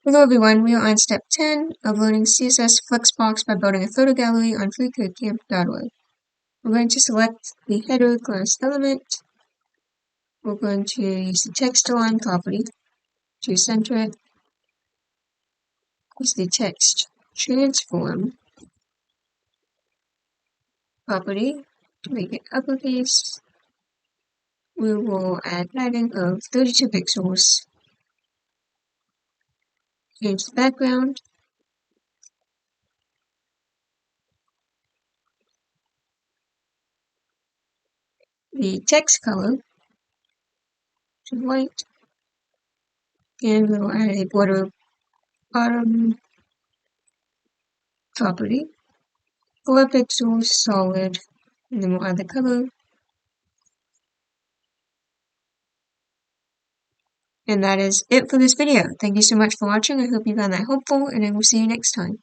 Hello everyone, we are on step 10 of loading CSS Flexbox by building a photo gallery on freeCodeCamp.org. We're going to select the header class element. We're going to use the text align property to center it. Use the text transform property to make it uppercase. We will add padding of 32 pixels. Change the background. The text color to white. And we will add a border bottom property. 4 pixels solid, and then we'll add the color. And that is it for this video. Thank you so much for watching. I hope you found that helpful, and I will see you next time.